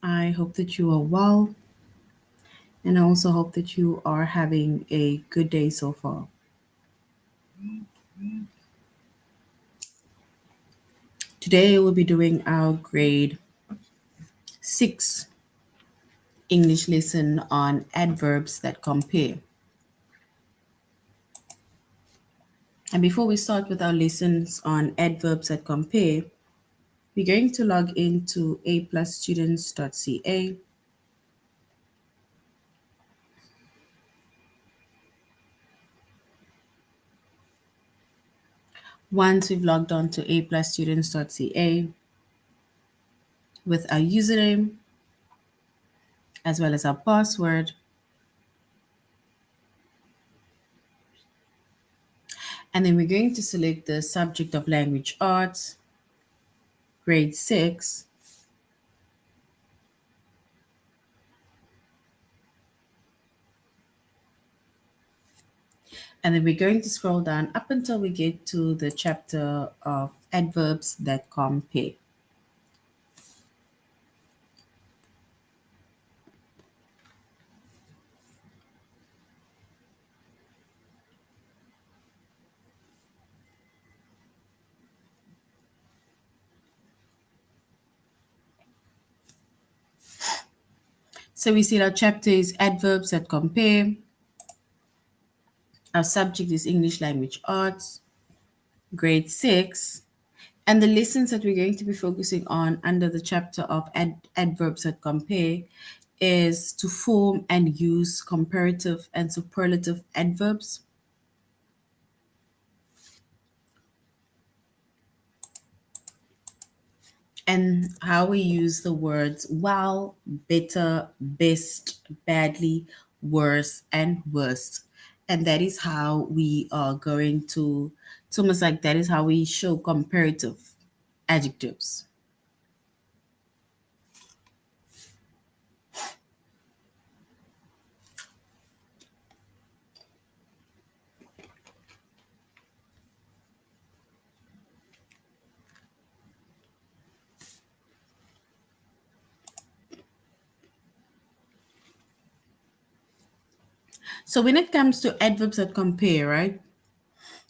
I hope that you are well, and I also hope that you are having a good day so far. Today, we'll be doing our grade 6 English lesson on adverbs that compare. And before we start with our lessons on adverbs that compare, we're going to log into aplusstudents.ca. Once we've logged on to aplusstudents.ca with our username as well as our password, and then we're going to select the subject of language arts, grade 6, and then we're going to scroll down up until we get to the chapter of adverbs that compare. So we see our chapter is adverbs that compare. Our subject is English language arts, grade 6. And the lessons that we're going to be focusing on under the chapter of adverbs that compare is to form and use comparative and superlative adverbs, and how we use the words well, better, best, badly, worse, and worst. And that is how we are going to, it's almost like that is how we show comparative adjectives. So when it comes to adverbs that compare, right,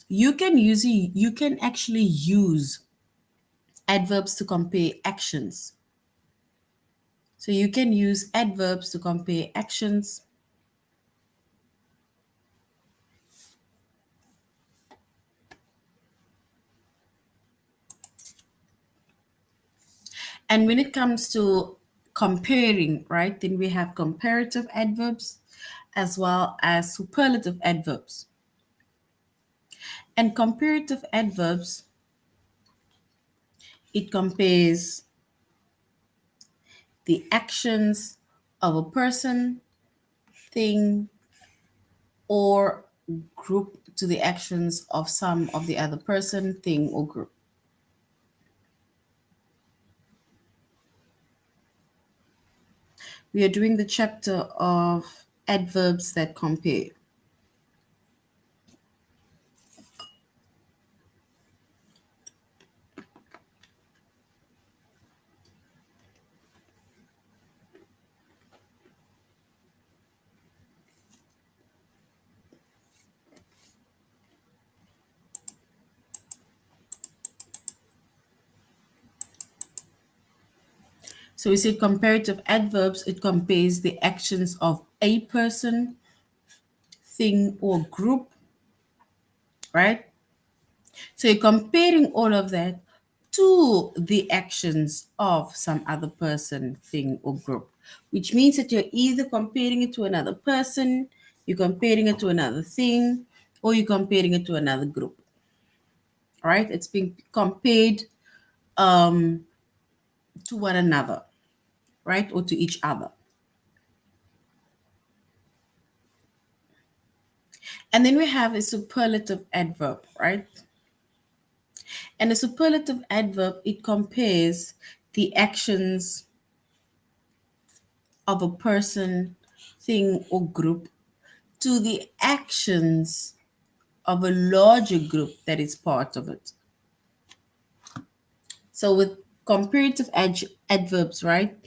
you can actually use adverbs to compare actions. So you can use adverbs to compare actions. And when it comes to comparing, right, then we have comparative adverbs as well as superlative adverbs. And comparative adverbs, it compares the actions of a person, thing, or group to the actions of some of the other person, thing, or group. We are doing the chapter of adverbs that compare. So we said comparative adverbs, it compares the actions of a person, thing, or group, right? So you're comparing all of that to the actions of some other person, thing, or group, which means that you're either comparing it to another person, you're comparing it to another thing, or you're comparing it to another group, right? It's being compared to one another, right? Or to each other. And then we have a superlative adverb, right? And a superlative adverb, it compares the actions of a person, thing, or group to the actions of a larger group that is part of it. So with comparative adverbs, right?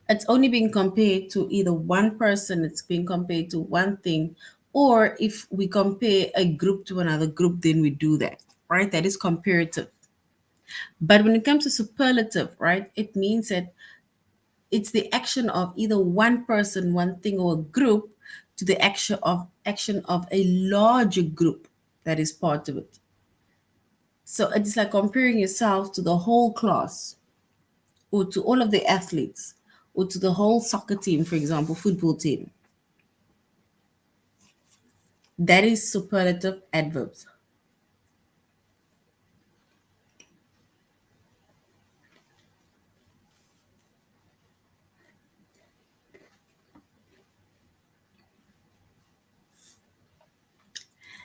It's only being compared to either one person, it's being compared to one thing, or if we compare a group to another group, then we do that, right? That is comparative. But when it comes to superlative, right, it means that it's the action of either one person, one thing, or a group to the action of a larger group that is part of it. So it's like comparing yourself to the whole class, or to all of the athletes, or to the whole soccer team, for example, football team. That is superlative adverbs.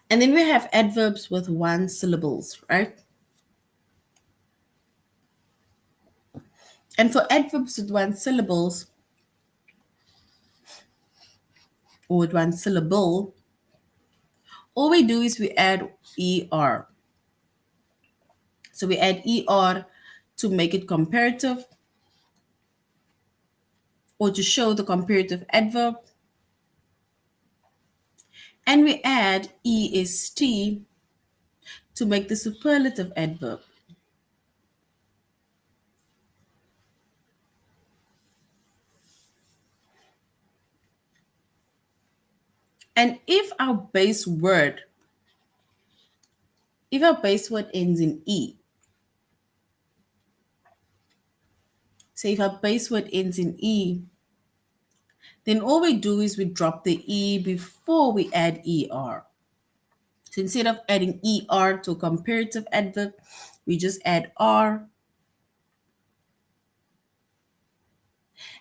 And then we have adverbs with one syllables, right? And for adverbs with one syllables or with one syllable, all we do is we add er. So we add er to make it comparative or to show the comparative adverb. And we add est to make the superlative adverb. And if our base word ends in e, say if our base word ends in e, then all we do is we drop the e before we add er. So instead of adding er to a comparative adverb, we just add r.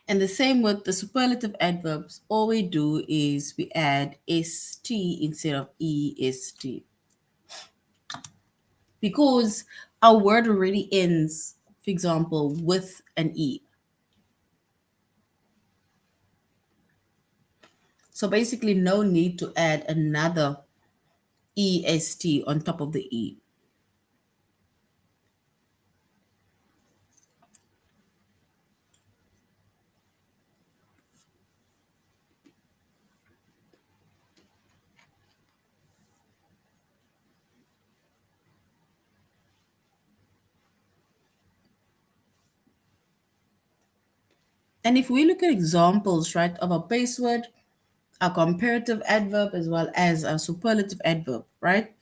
And the same with the superlative adverbs, all we do is we add st instead of est. Because our word already ends, for example, with an e. So basically, no need to add another est on top of the e. And if we look at examples, right, of a base word, a comparative adverb, as well as a superlative adverb, right?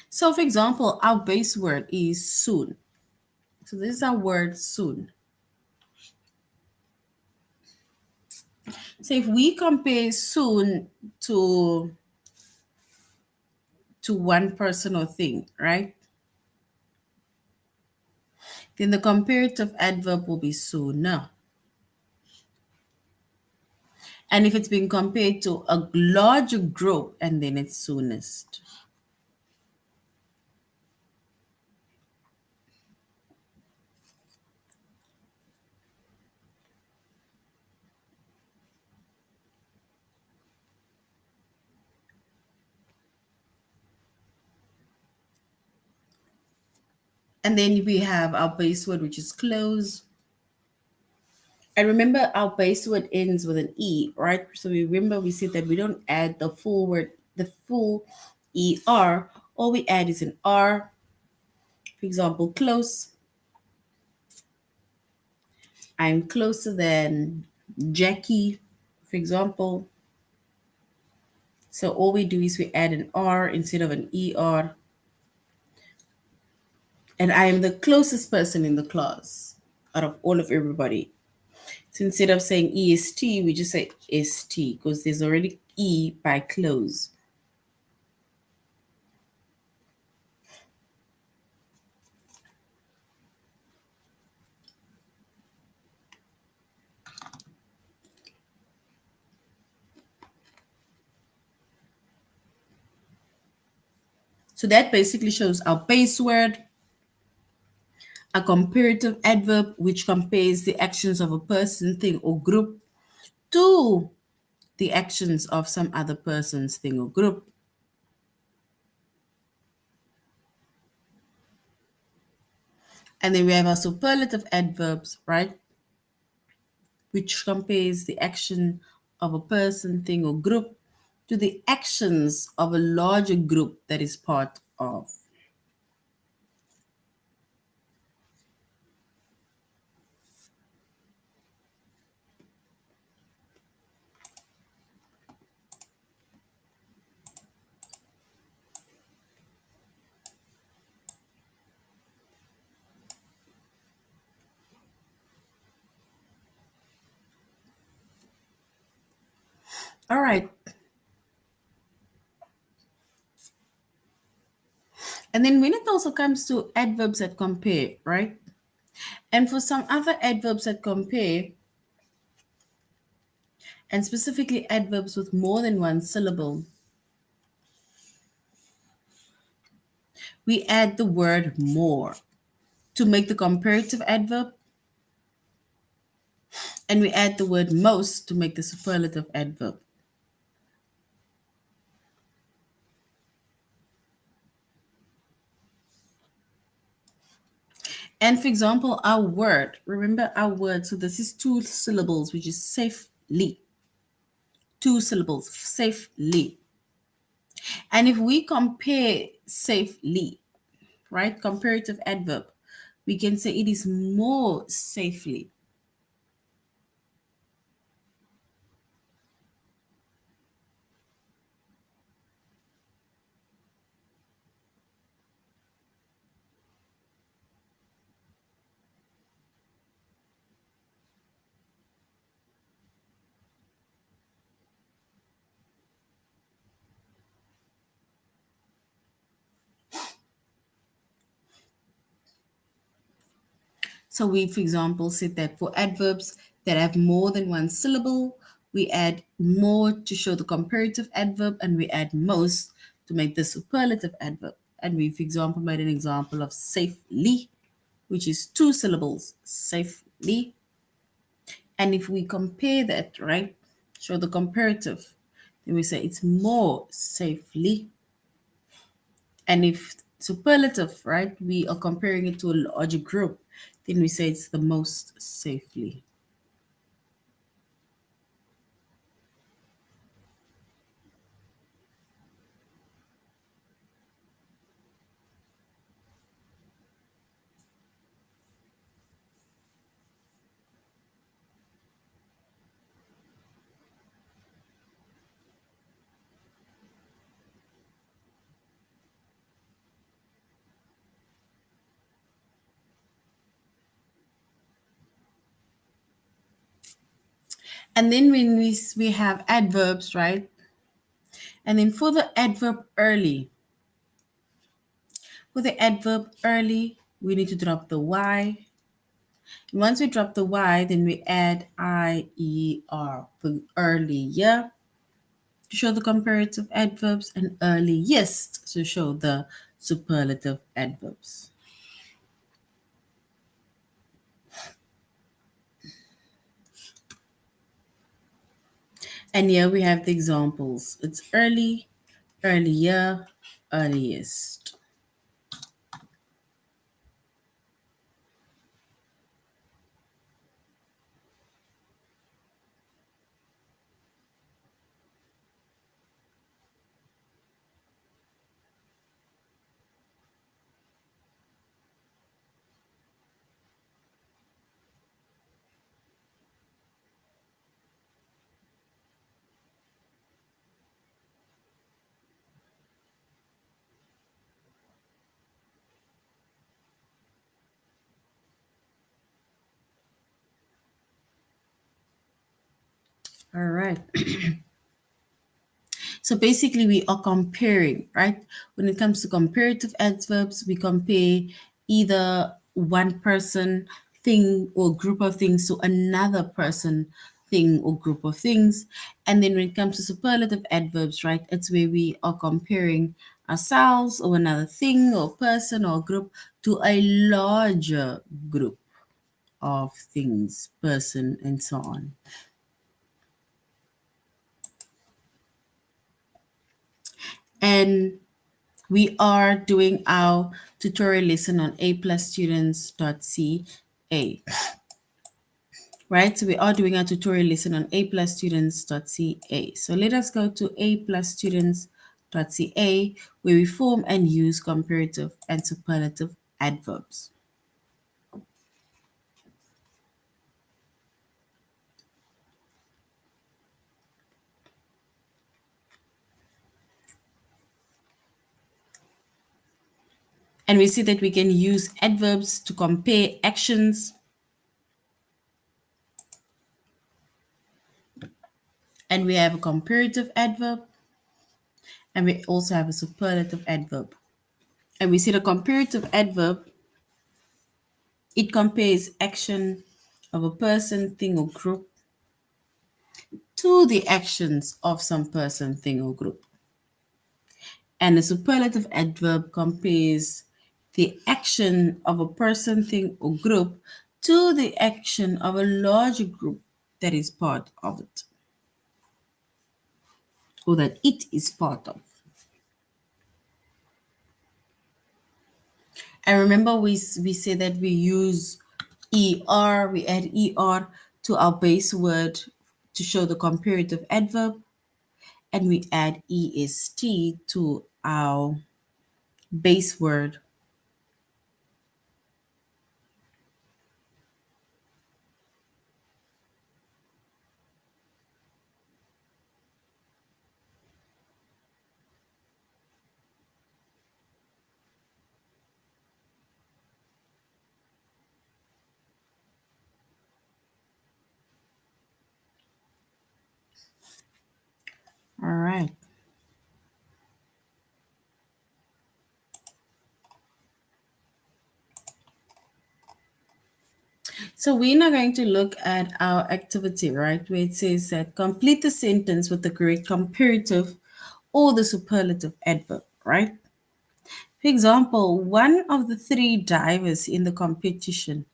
So, for example, our base word is soon. So, this is our word soon. So, if we compare soon to one person or thing, right? Then the comparative adverb will be sooner. And if it's being compared to a larger group, and then it's soonest. And then we have our base word, which is close. And remember, our base word ends with an E, right? So remember we said that we don't add the full word, the full ER. All we add is an R. For example, close. I'm closer than Jackie, for example. So all we do is we add an R instead of an ER. And I am the closest person in the class out of all of everybody. So instead of saying EST, we just say ST because there's already E by close. So that basically shows our base word, a comparative adverb, which compares the actions of a person, thing, or group to the actions of some other person's thing or group. And then we have our superlative adverbs, right? Which compares the action of a person, thing, or group to the actions of a larger group that is part of. All right. And then when it also comes to adverbs that compare, right? And for some other adverbs that compare, and specifically adverbs with more than one syllable, we add the word more to make the comparative adverb, and we add the word most to make the superlative adverb. And for example, our word, remember our word, so this is two syllables, which is safely. Two syllables, safely. And if we compare safely, right, comparative adverb, we can say it is more safely. So we, for example, said that for adverbs that have more than one syllable, we add more to show the comparative adverb, and we add most to make the superlative adverb. And we, for example, made an example of safely, which is two syllables, safely. And if we compare that, right, show the comparative, then we say it's more safely. And if superlative, right, we are comparing it to a larger group, then we say it's the most safely. And then when we have adverbs, right? And then for the adverb early, for the adverb early, we need to drop the Y. And once we drop the Y, then we add IER for earlier to show the comparative adverbs, and earliest to show the superlative adverbs. And here we have the examples. It's early, earlier, earliest. All right. So basically, we are comparing, right? When it comes to comparative adverbs, we compare either one person, thing, or group of things to another person, thing, or group of things. And then when it comes to superlative adverbs, right, it's where we are comparing ourselves or another thing or person or group to a larger group of things, person, and so on. And We are doing our tutorial lesson on aplusstudents.ca, right? So we are doing our tutorial lesson on aplusstudents.ca. So let us go to aplusstudents.ca, where we form and use comparative and superlative adverbs. And we see that we can use adverbs to compare actions, and we have a comparative adverb, and we also have a superlative adverb. And we see the comparative adverb, it compares action of a person, thing, or group to the actions of some person, thing, or group. And the superlative adverb compares the action of a person, thing, or group to the action of a larger group that is part of it, or that it is part of. And remember, we say that we use ER, we add ER to our base word to show the comparative adverb, and we add EST to our base word. All right. So we're now going to look at our activity, right? Where it says that complete the sentence with the correct comparative or the superlative adverb, right? For example, one of the three divers in the competition,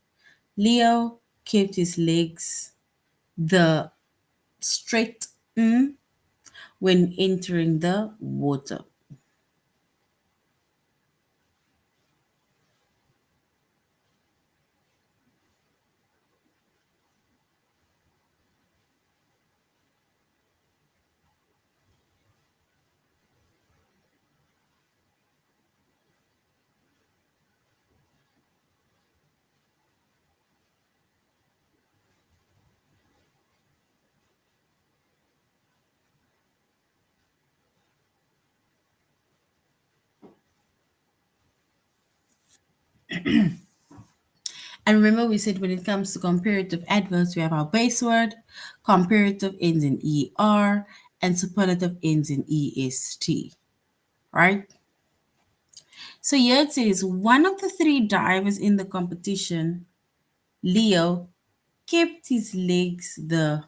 Leo, kept his legs the straight when entering the water. And remember, we said when it comes to comparative adverbs, we have our base word, comparative ends in ER, and superlative ends in EST, right? So here it says one of the three divers in the competition, Leo, kept his legs the.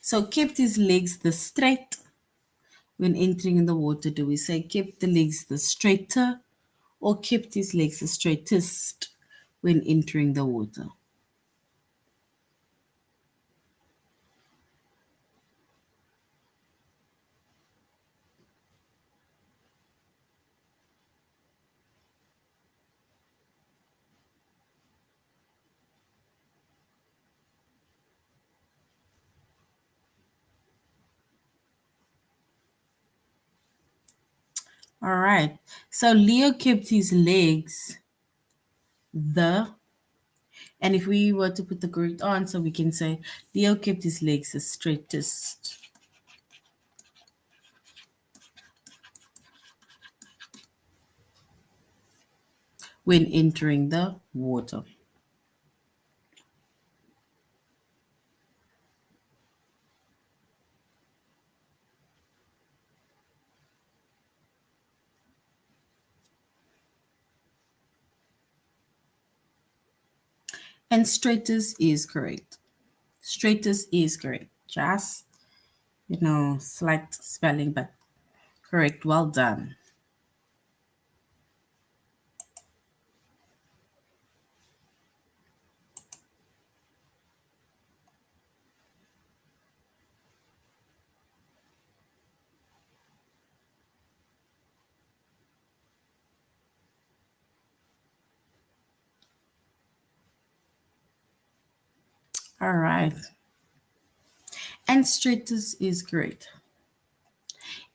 So kept his legs the straight when entering in the water. Do we say kept the legs the straighter or kept his legs the straightest when entering the water? All right. So Leo kept his legs the, and if we were to put the correct answer, we can say Leo kept his legs the straightest when entering the water. And straightest is correct. Straightest is correct. Just, slight spelling, but correct. Well done. All right. And stratus is great.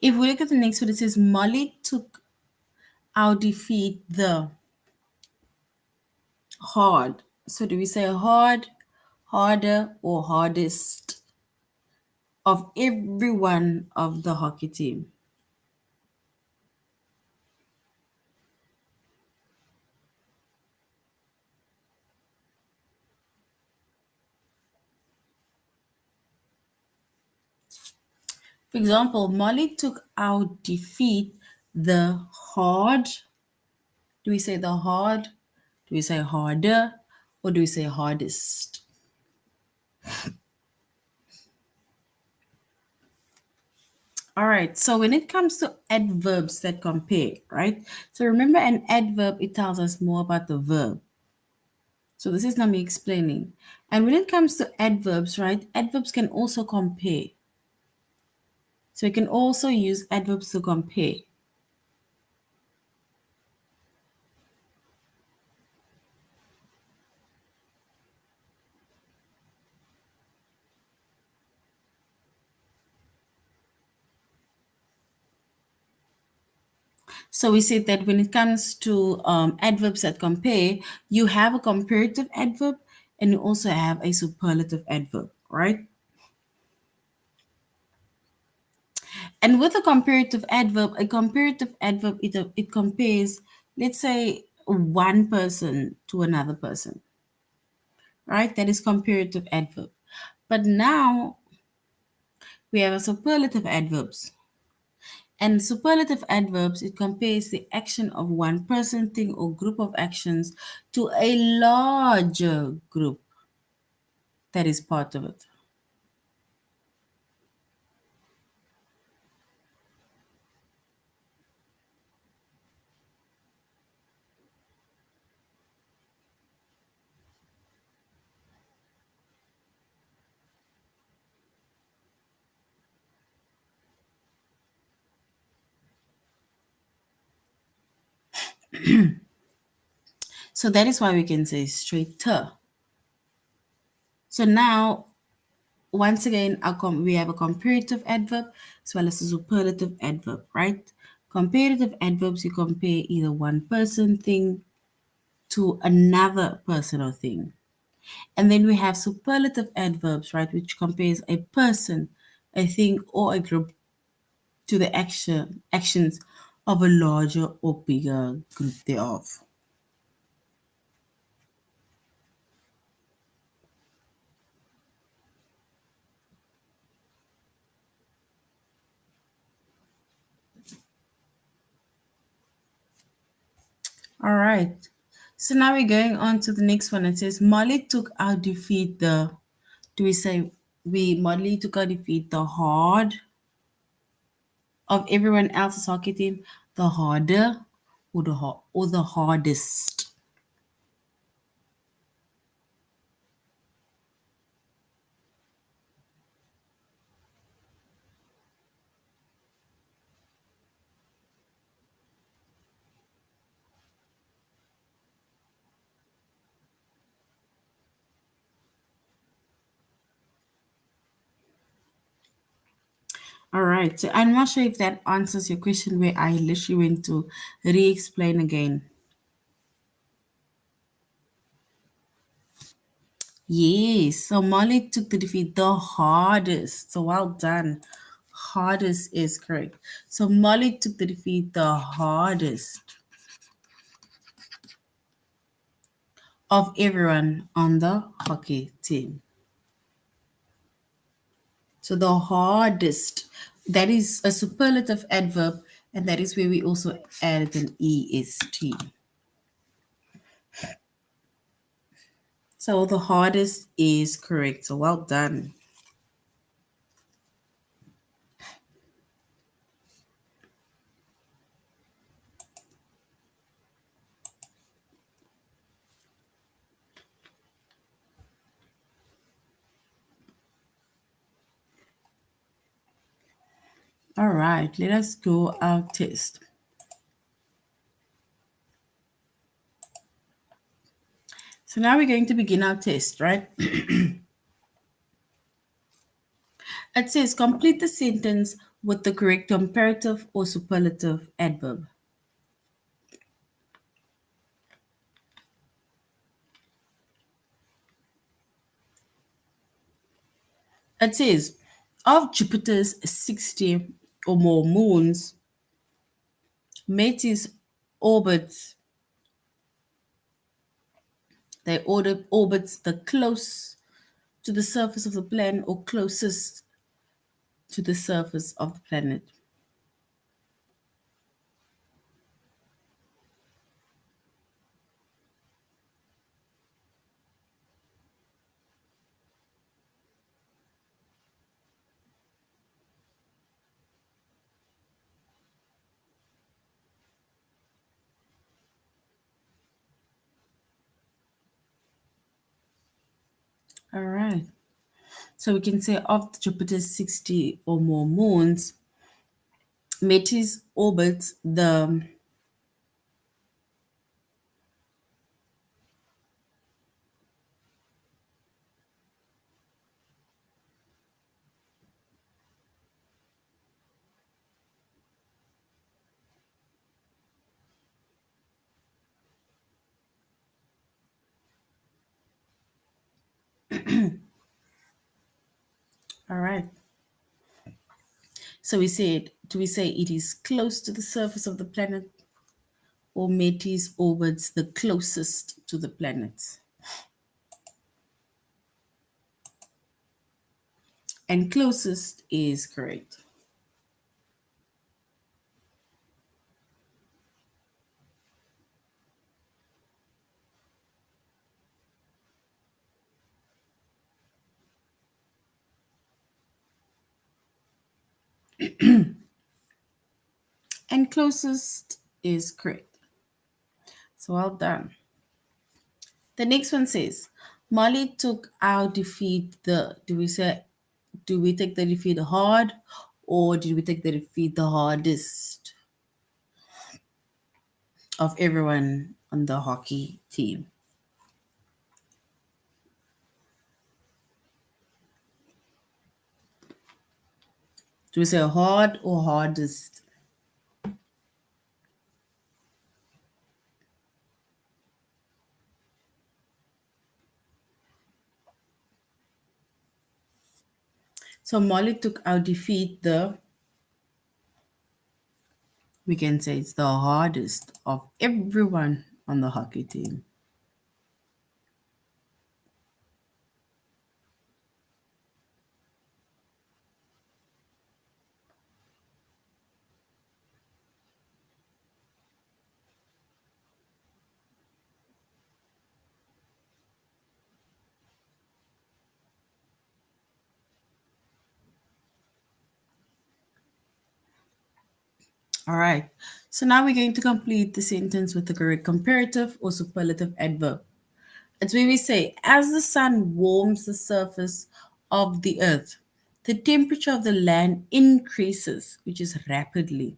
If we look at the next one, it says Molly took our defeat the hard. So do we say hard, harder, or hardest of every one of the hockey team? For example, Molly took our defeat the hard. Do we say the hard? Do we say harder? Or do we say hardest? All right, so when it comes to adverbs that compare, right? So remember, an adverb, it tells us more about the verb. So this is not me explaining. And when it comes to adverbs, right, adverbs can also compare. So you can also use adverbs to compare. So we said that when it comes to adverbs that compare, you have a comparative adverb and you also have a superlative adverb, right? And with a comparative adverb, it compares, let's say, one person to another person, right? That is comparative adverb. But now we have a superlative adverbs. And superlative adverbs, it compares the action of one person, thing, or group of actions to a larger group that is part of it. So that is why we can say straighter. So now, once again, we have a comparative adverb as well as a superlative adverb, right? Comparative adverbs, you compare either one person, thing to another person or thing. And then we have superlative adverbs, right, which compares a person, a thing, or a group to the actions of a larger or bigger group thereof. All right. So now we're going on to the next one. It says Molly took our defeat the. Do we say we Molly took our defeat the hard of everyone else's hockey team, the harder, or the hardest? All right. So I'm not sure if that answers your question where I literally went to re-explain again. Yes. So Molly took the defeat the hardest. So well done. Hardest is correct. So Molly took the defeat the hardest of everyone on the hockey team. So the hardest, that is a superlative adverb, and that is where we also added an est. So the hardest is correct. So well done. All right, let us go our test. So now we're going to begin our test, right? It says complete the sentence with the correct comparative or superlative adverb. It says of Jupiter's 60 or more moons, Metis orbits they orbits the close to the surface of the planet or closest to the surface of the planet. All right. So we can say of Jupiter's 60 or more moons, Metis orbits the all right. So we said, do we say it is close to the surface of the planet or Metis orbits the closest to the planet? And closest is correct. And closest is correct. So well done. The next one says, Mali took our defeat the, do we take the defeat hard or did we take the defeat the hardest of everyone on the hockey team? Do we say hard or hardest? So Molly took our defeat the, we can say it's the hardest of everyone on the hockey team. All right. So now we're going to complete the sentence with the correct comparative or superlative adverb. It's where we say, as the sun warms the surface of the earth, the temperature of the land increases, which is rapidly.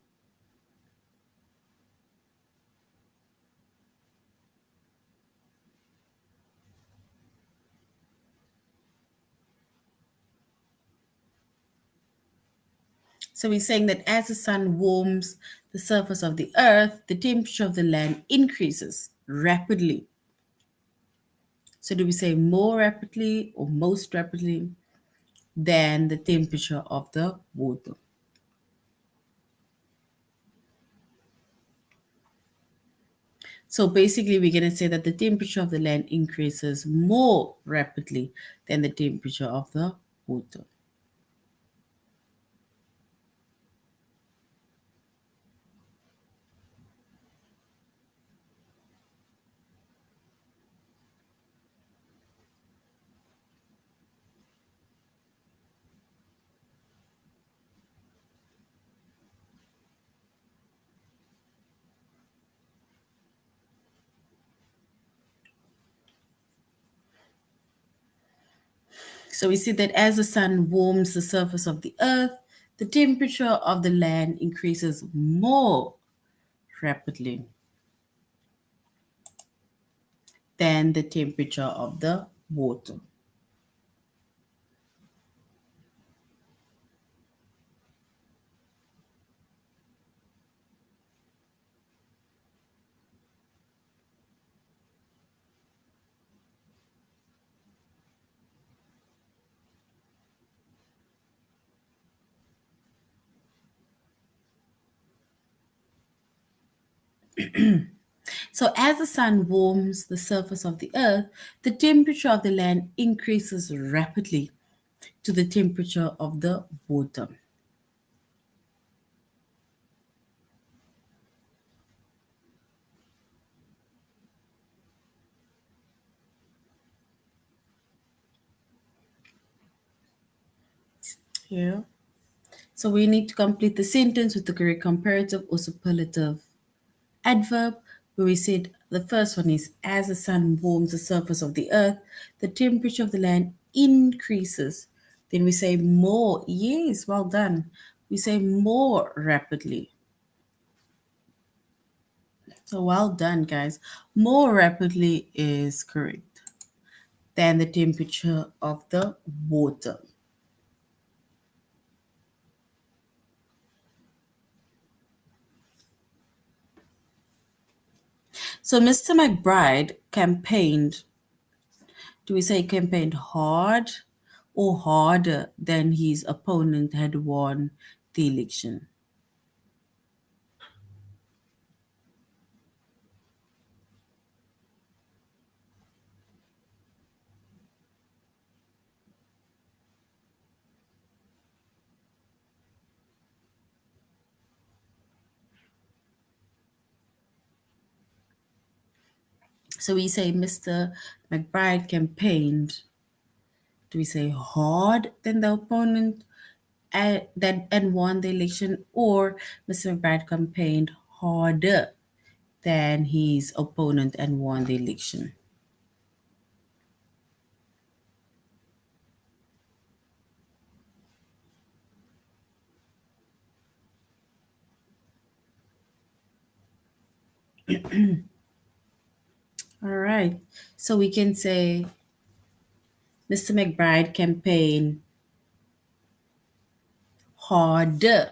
So we're saying that as the sun warms the surface of the earth, the temperature of the land increases rapidly. So do we say more rapidly or most rapidly than the temperature of the water? So basically, we're going to say that the temperature of the land increases more rapidly than the temperature of the water. So we see that as the sun warms the surface of the earth, the temperature of the land increases more rapidly than the temperature of the water. So, as the sun warms the surface of the earth, the temperature of the land increases rapidly to the temperature of the water. Yeah. So, we need to complete the sentence with the correct comparative or superlative adverb, where we said the first one is as the sun warms the surface of the earth, the temperature of the land increases. Then we say more. Yes, well done. We say more rapidly. So well done, guys. More rapidly is correct than the temperature of the water. So Mr. McBride campaigned, do we say campaigned hard or harder than his opponent had won the election? So we say Mr. McBride campaigned, do we say hard than the opponent and won the election, or Mr. McBride campaigned harder than his opponent and won the election? All right. So we can say Mr. McBride campaigned harder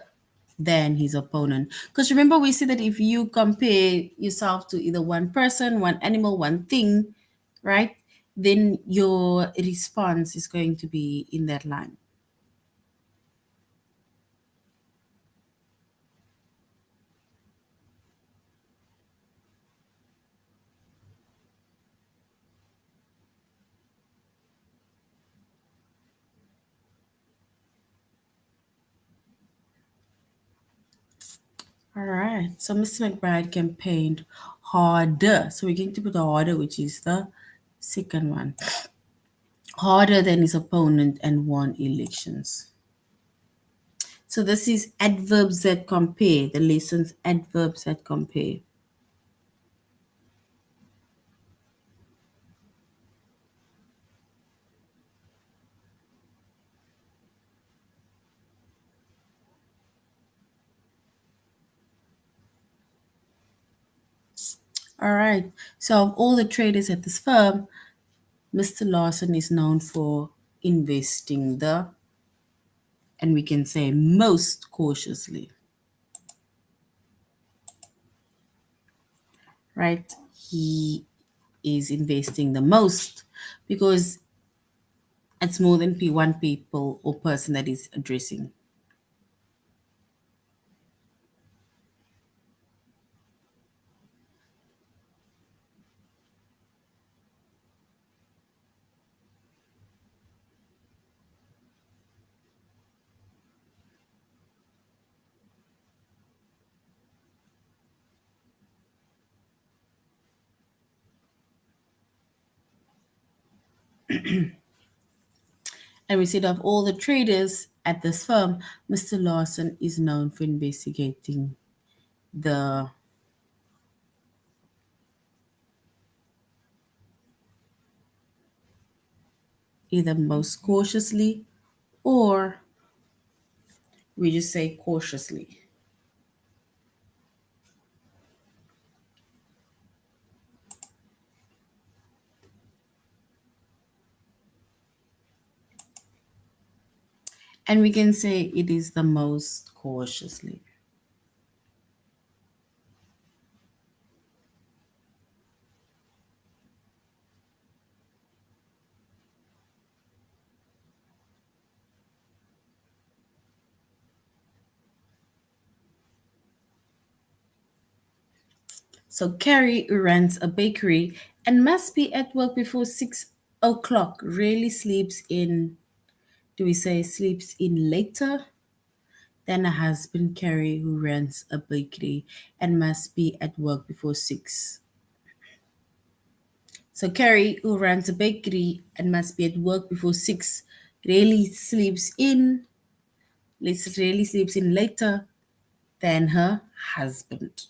than his opponent. Because remember, we said that if you compare yourself to either one person, one animal, one thing, right, then your response is going to be in that line. All right. So Mr. McBride campaigned harder. So we're going to put the harder, which is the second one. Harder than his opponent and won elections. So this is adverbs that compare. The lessons adverbs that compare. All right. So of all the traders at this firm, Mr. Lawson is known for investing the, and we can say most cautiously, right? He is investing the most because it's more than one people or person that is addressing. And we said of all the traders at this firm, Mr. Lawson is known for investigating the either most cautiously or we just say cautiously. And we can say it is the most cautiously. So Carrie, who runs a bakery and must be at work before 6 o'clock, rarely sleeps in, do we say sleeps in later than her husband Carrie, who runs a bakery and must be at work before 6. So Carrie, who runs a bakery and must be at work before 6, rarely sleeps in, rarely sleeps in later than her husband.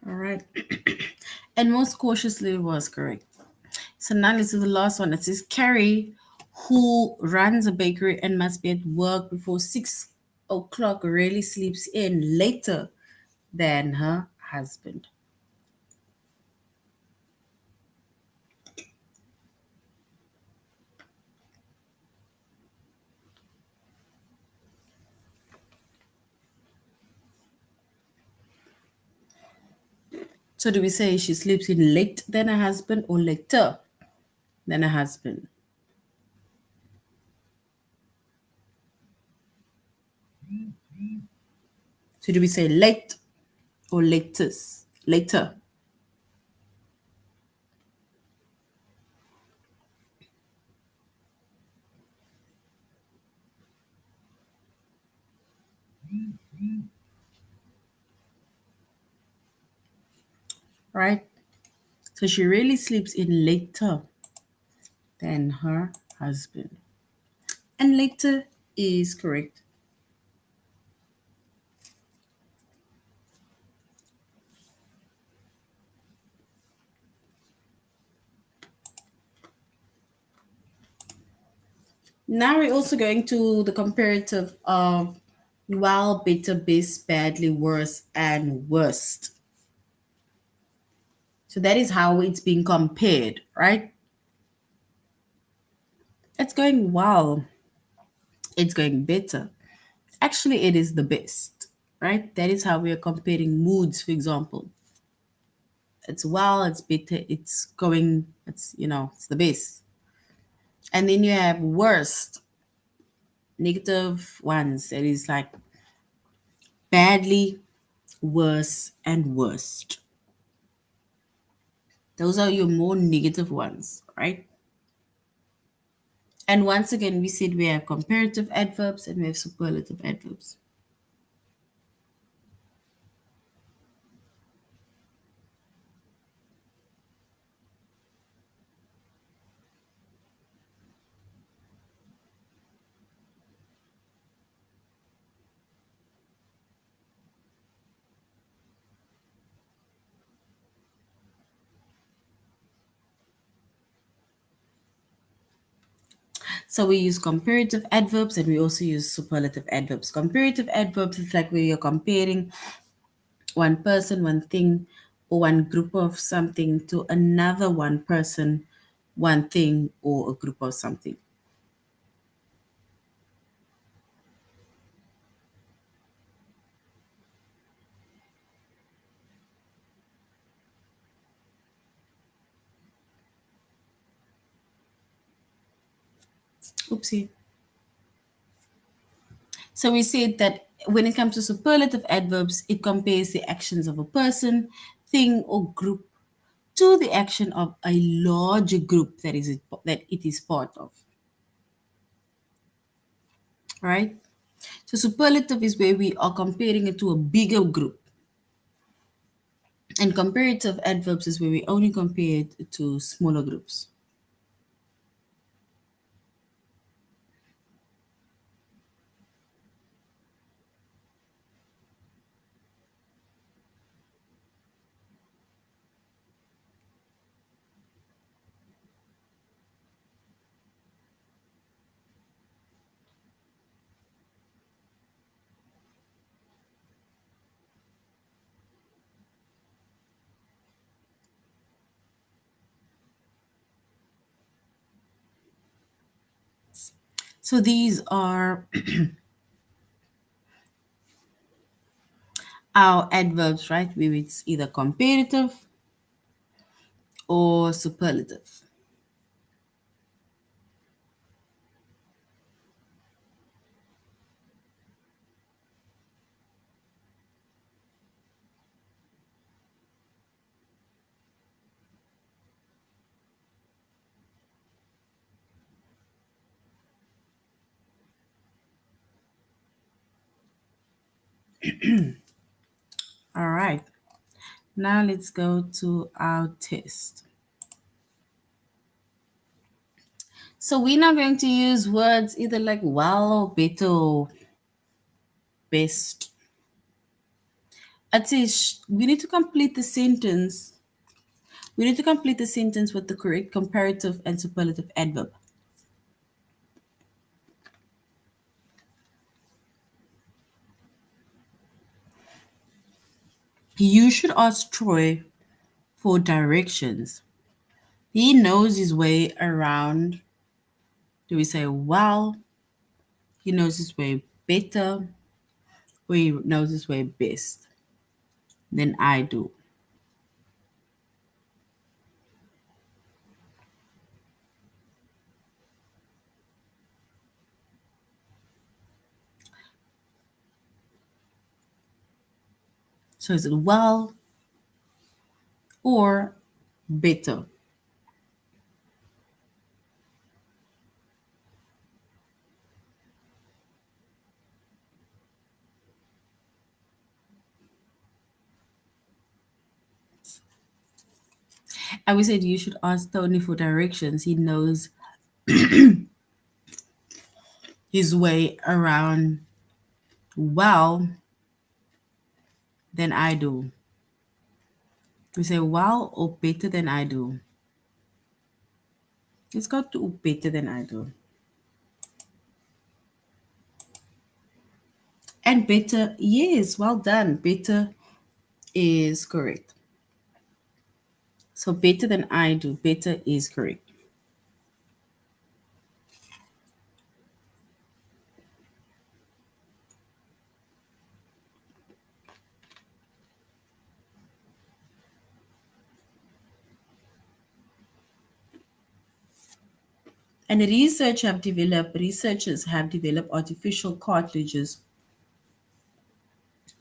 All right. And most cautiously was correct. So now let's do the last one. It says Carrie, who runs a bakery and must be at work before 6 o'clock, rarely sleeps in later than her husband. So do we say she sleeps in late than her husband or later than her husband? So do we say late or latest? Later, right? So she really sleeps in later than her husband. And later is correct. Now we're also going to the comparative of well, better, best, badly, worse, and worst. So that is how it's being compared, right? It's going well, it's going better. Actually, it is the best, right? That is how we are comparing moods, for example. It's well, it's better, it's going, it's the best. And then you have worst, negative ones. That is like badly, worse, and worst. Those are your more negative ones, right? And once again, we said we have comparative adverbs and we have superlative adverbs. So we use comparative adverbs and we also use superlative adverbs. Comparative adverbs is like where you're comparing one person, one thing, or one group of something to another one person, one thing, or a group of something. Oopsie. So we said that when it comes to superlative adverbs, it compares the actions of a person, thing, or group to the action of a larger group that it is part of. Right? So superlative is where we are comparing it to a bigger group. And comparative adverbs is where we only compare it to smaller groups. So these are our adverbs, right? Where it's either comparative or superlative. All right. Now let's go to our test. So we're now going to use words either like well or better or best. Atish, we need to complete the sentence. We need to complete the sentence with the correct comparative and superlative adverb. You should ask Troy for directions. He knows his way around. Do we say well? He knows his way better, or he knows his way best than I do. So is it well or better? And we said you should ask Tony for directions. He knows his way around well than I do. We say well or better than I do. It's got to better than I do. And better, yes, well done. Better is correct. So better than I do. Better is correct. And researchers have developed artificial cartilages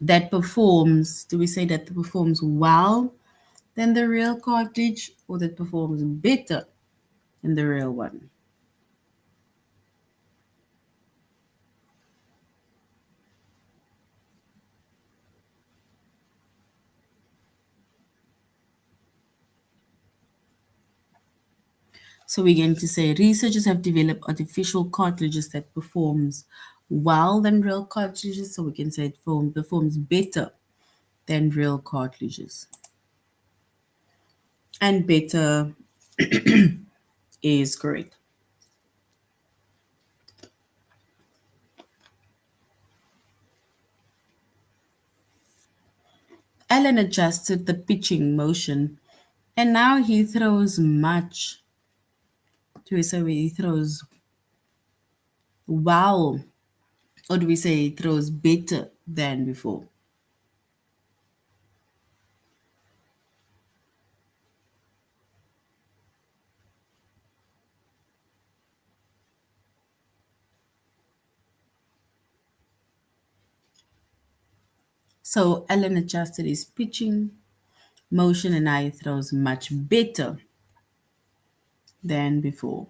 that performs, do we say that performs well than the real cartilage or that performs better than the real one? So we're going to say researchers have developed artificial cartilages that performs well than real cartilages. So we can say it performs better than real cartilages. And better is correct. Alan adjusted the pitching motion and now he throws much. Do we say he throws wow? Or do we say he throws better than before? So Alan adjusted his pitching motion and now he throws much better than before.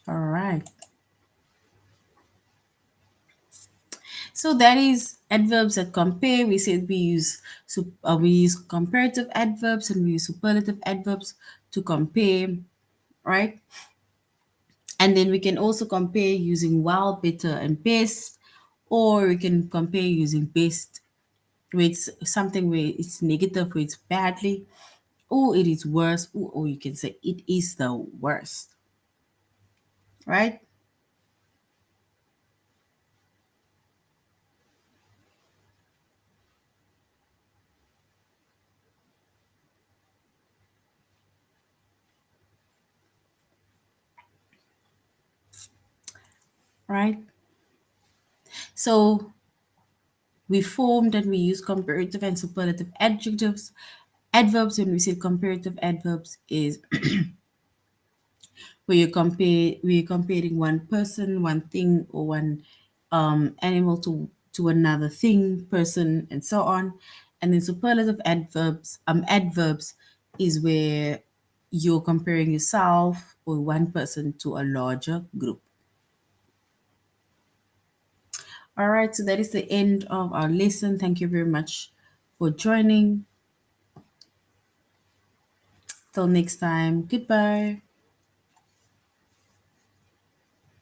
All right. So that is adverbs that compare. We said we use comparative adverbs and we use superlative adverbs to compare, right? And then we can also compare using well, better, and best, or we can compare using best, where it's something where it's negative, where it's badly, or it is worse, or you can say it is the worst, right? right? So we formed and we use comparative and superlative adjectives. Adverbs, when we say comparative adverbs, is where you're comparing one person, one thing, or one animal to another thing, person, and so on. And then superlative adverbs is where you're comparing yourself or one person to a larger group. All right, so that is the end of our lesson. Thank you very much for joining. Till next time, goodbye.